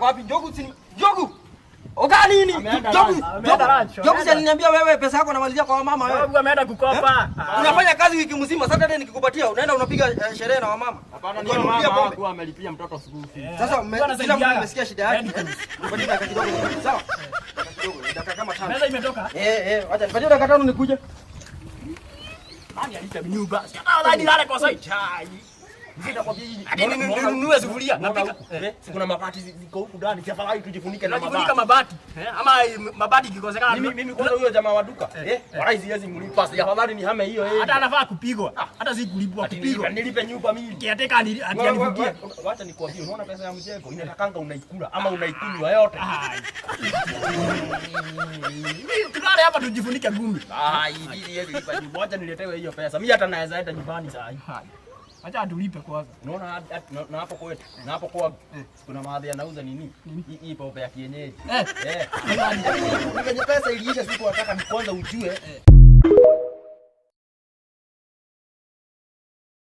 Wapi Jogu si Jogu? Oga nini? Jogu si aliniambia wewe pesa yako namalizia kwa mama wewe. Jogu ameenda kukopa. Unafanya kazi wiki mzima, Saturday nikikupatia unaenda unapiga sherehe na wamama. Hapana, ndio mama wako amelipia mtoto school fees. Sasa kila mtu amesikia shida yake. Nipatie dakika kidogo. Sawa? Kidogo, dakika kama 5. Meza imetoka? Acha nipatie dakika 5 nikuje. Nani alita nyumba? Sasa hadi lale kwa site. Ndio kwa bibi. Hadi ninunue sufuria. Napika. Kuna mabati ziko huku ndani. Tafadhali tujifunike na tujifunike mabati. Ama mabati kikosekana. Mimi kwanza huyo jamaa wa duka. Wala hizi mlipa. Tafadhali ni hame hiyo Hata anafaa kupigwa. Hata si kulipwa kupigwa. Nilipe nyumba mimi. Kiateka anivugie. Wacha nikwambie, unaona pesa ya mjengo inatakanga unaikula ama unaikunywa yote. Tukale hapa tujifunike gumi. Hivi lipa nyumba. Wacha niletewe hiyo pesa. Mimi hata naweza enda nyumbani saa hii. Acha atulipe kwanza. Unaona na hapo kwetu. Na hapo kwa kuna mahali anauza nini? Hii pombe ya kienyeji. Kwenye pesa iliisha siku nataka ni kwanza ujue.